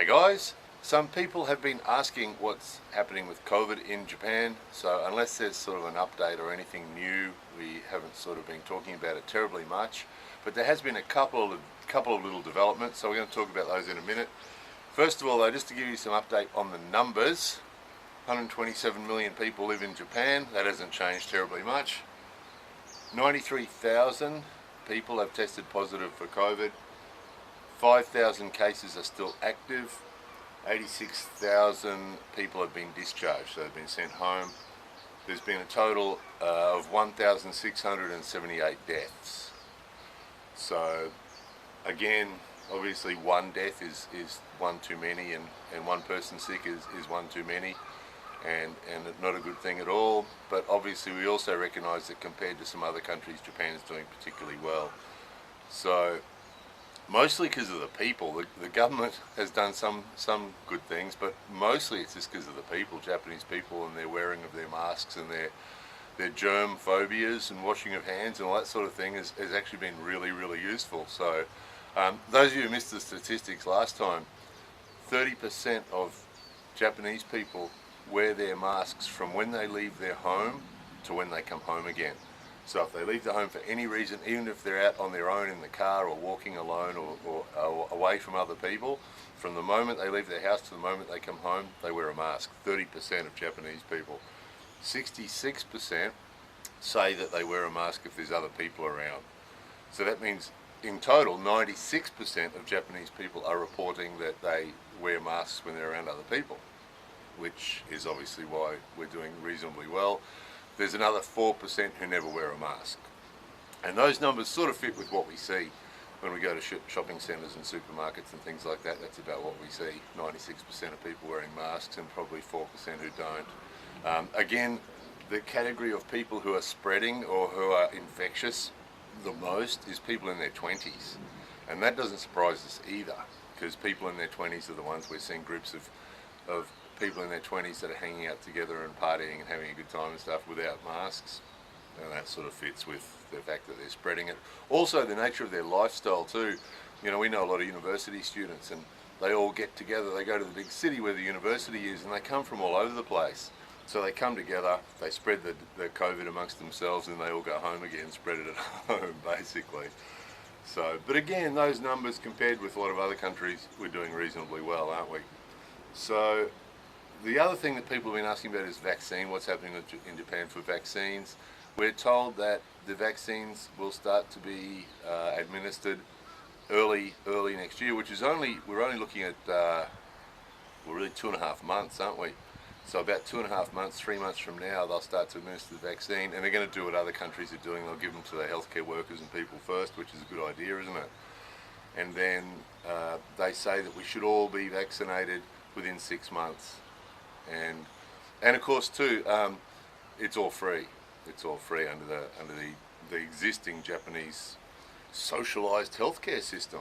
Hey guys, some people have been asking what's happening with COVID in Japan, so unless there's sort of an update or anything new, we haven't sort of been talking about it terribly much, but there has been a couple of little developments, so we're going to talk about those in a minute. First of all though, just to give you some update on the numbers, 127 million people live in Japan. That hasn't changed terribly much. 93,000 people have tested positive for COVID. 5,000 cases are still active. 86,000 people have been discharged, so they've been sent home. There's been a total of 1,678 deaths. So again, obviously one death is one too many, and one person sick is one too many, and not a good thing at all. But obviously we also recognise that compared to some other countries, Japan is doing particularly well. So mostly because of the people. The government has done some good things, but mostly it's just because of the people, Japanese people, and their wearing of their masks and their germ phobias and washing of hands and all that sort of thing has actually been really, really useful. So those of you who missed the statistics last time, 30% of Japanese people wear their masks from when they leave their home to when they come home again. So if they leave the home for any reason, even if they're out on their own in the car or walking alone or away from other people, from the moment they leave their house to the moment they come home, they wear a mask. 30% of Japanese people. 66% say that they wear a mask if there's other people around. So that means in total 96% of Japanese people are reporting that they wear masks when they're around other people, which is obviously why we're doing reasonably well. There's another 4% who never wear a mask. And those numbers sort of fit with what we see when we go to shopping centres and supermarkets and things like that. That's about what we see. 96% of people wearing masks and probably 4% who don't. Again, the category of people who are spreading or who are infectious the most is people in their 20s. And that doesn't surprise us either, because people in their 20s are the ones we're seeing groups of people in their 20s that are hanging out together and partying and having a good time and stuff without masks, and that sort of fits with the fact that they're spreading it. Also the nature of their lifestyle too. You know, we know a lot of university students and they all get together, they go to the big city where the university is, and they come from all over the place. So they come together, they spread the COVID amongst themselves, and they all go home again, spread it at home basically. So, but again, those numbers compared with a lot of other countries, we're doing reasonably well, aren't we? So the other thing that people have been asking about is vaccine, what's happening in Japan for vaccines. We're told that the vaccines will start to be administered early next year, which is we're only looking at, well, really 2.5 months, aren't we? So about 2.5 months, 3 months from now, they'll start to administer the vaccine, and they're going to do what other countries are doing. They'll give them to their healthcare workers and people first, which is a good idea, isn't it? And then they say that we should all be vaccinated within 6 months. And of course too, it's all free. It's all free under the existing Japanese socialised healthcare system.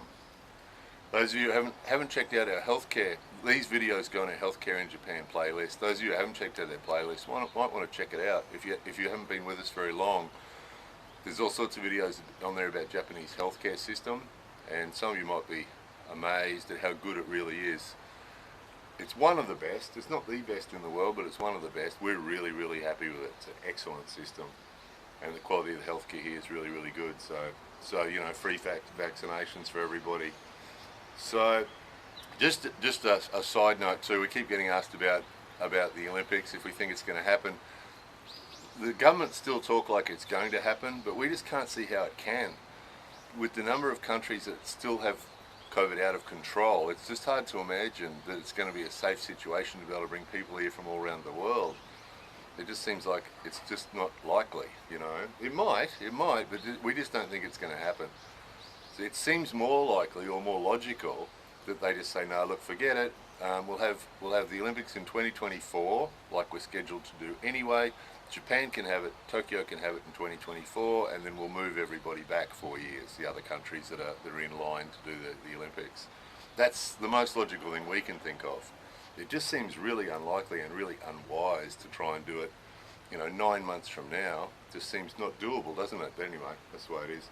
Those of you who haven't checked out our healthcare, these videos go on our Healthcare in Japan playlist. Those of you who haven't checked out their playlist might want to check it out. If you haven't been with us very long, there's all sorts of videos on there about Japanese healthcare system, and some of you might be amazed at how good it really is. It's one of the best. It's not the best in the world, but it's one of the best. We're really, really happy with it. It's an excellent system, and the quality of the healthcare here is really, really good. So you know, free vaccinations for everybody. So just a side note too. We keep getting asked about the Olympics, if we think it's going to happen. The government still talk like it's going to happen, but we just can't see how it can. With the number of countries that still have COVID out of control, it's just hard to imagine that it's going to be a safe situation to be able to bring people here from all around the world. It just seems like it's just not likely, you know. It might, but we just don't think it's going to happen. So it seems more likely or more logical that they just say, no, look, forget it. We'll have the Olympics in 2024, like we're scheduled to do anyway. Japan can have it, Tokyo can have it in 2024, and then we'll move everybody back 4 years, the other countries that are in line to do the Olympics. That's the most logical thing we can think of. It just seems really unlikely and really unwise to try and do it, you know, 9 months from now. Just seems not doable, doesn't it? But anyway, that's the way it is.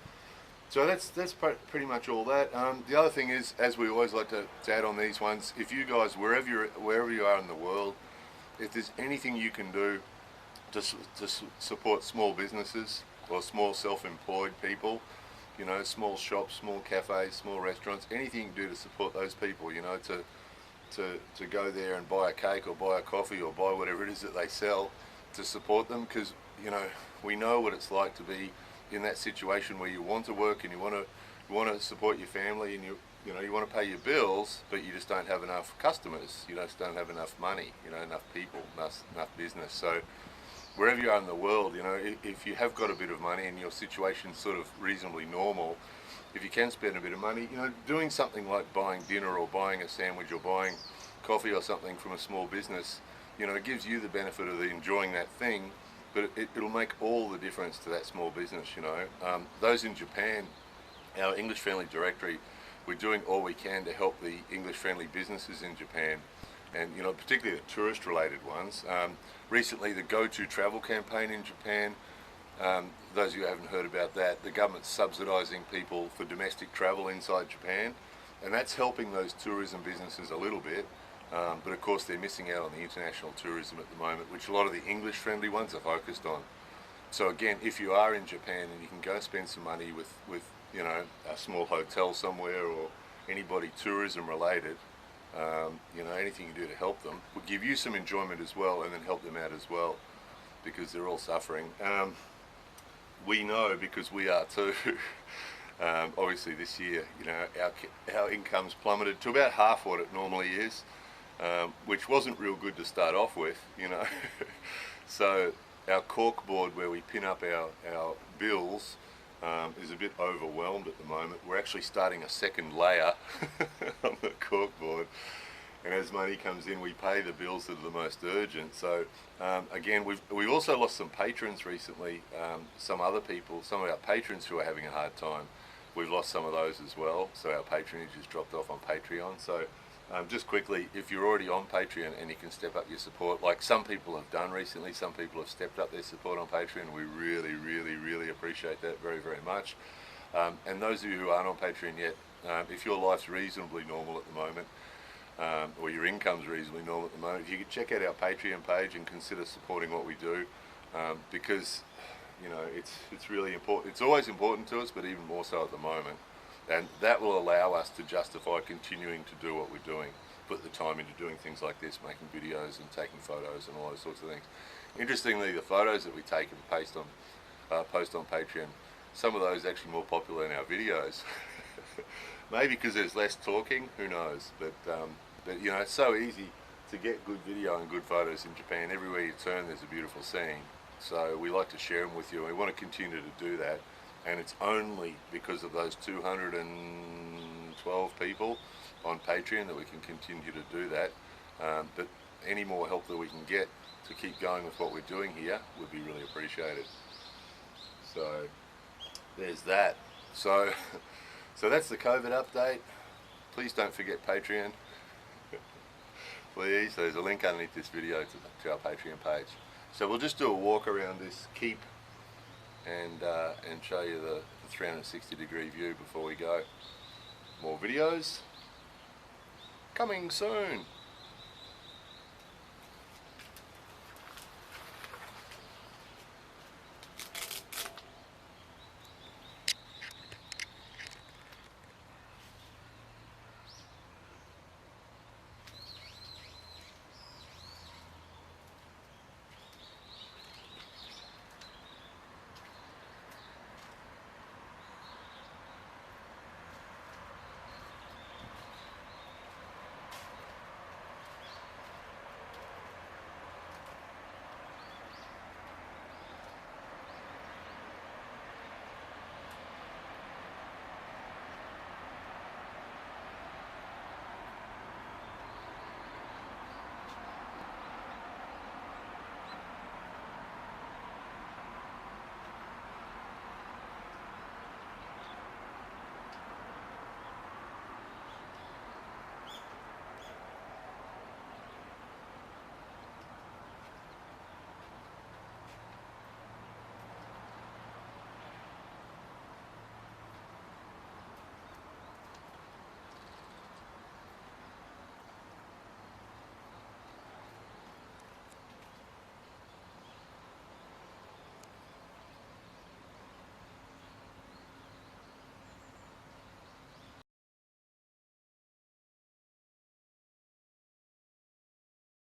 So that's pretty much all that. The other thing is, as we always like to add on these ones, if you guys, wherever you are in the world, if there's anything you can do to support small businesses or small self-employed people, you know, small shops, small cafes, small restaurants, anything you can do to support those people, you know, to go there and buy a cake or buy a coffee or buy whatever it is that they sell, to support them, because, you know, we know what it's like to be in that situation where you want to work and you want to support your family, and you know, you want to pay your bills, but you just don't have enough customers, you just don't have enough money, you know, enough people, enough business. So wherever you are in the world, you know, if you have got a bit of money and your situation's sort of reasonably normal, if you can spend a bit of money, you know, doing something like buying dinner or buying a sandwich or buying coffee or something from a small business, you know, it gives you the benefit of enjoying that thing, but it'll make all the difference to that small business, you know. Those in Japan, our English Friendly Directory, we're doing all we can to help the English friendly businesses in Japan, and, you know, particularly the tourist related ones. Recently, the Go To Travel campaign in Japan, those of you who haven't heard about that, the government's subsidising people for domestic travel inside Japan, and that's helping those tourism businesses a little bit. But of course they're missing out on the international tourism at the moment, which a lot of the English friendly ones are focused on. So again, if you are in Japan and you can go spend some money with you know, a small hotel somewhere or anybody tourism related, you know, anything you do to help them will give you some enjoyment as well, and then help them out as well, because they're all suffering. We know, because we are too. Obviously this year, you know, our income's plummeted to about half what it normally is. Which wasn't real good to start off with, you know. So our cork board where we pin up our bills is a bit overwhelmed at the moment. We're actually starting a second layer on the cork board, and as money comes in we pay the bills that are the most urgent. So again, we've also lost some patrons recently, some other people, some of our patrons who are having a hard time. We've lost some of those as well, so our patronage has dropped off on Patreon. So just quickly, if you're already on Patreon and you can step up your support, like some people have done recently, some people have stepped up their support on Patreon. We really, really, really appreciate that very, very much. And those of you who aren't on Patreon yet, if your life's reasonably normal at the moment, or your income's reasonably normal at the moment, if you could check out our Patreon page and consider supporting what we do, because, you know, it's really important. It's always important to us, but even more so at the moment. And that will allow us to justify continuing to do what we're doing, put the time into doing things like this, making videos and taking photos and all those sorts of things. Interestingly, the photos that we take and post on Patreon, some of those are actually more popular than our videos. Maybe because there's less talking, who knows? But you know, it's so easy to get good video and good photos in Japan. Everywhere you turn, there's a beautiful scene. So we like to share them with you, and we want to continue to do that. And it's only because of those 212 people on Patreon that we can continue to do that. But any more help that we can get to keep going with what we're doing here would be really appreciated. So there's that. So that's the COVID update. Please don't forget Patreon. Please, there's a link underneath this video to our Patreon page. So we'll just do a walk around this keep and show you the 360-degree view before we go. More videos coming soon.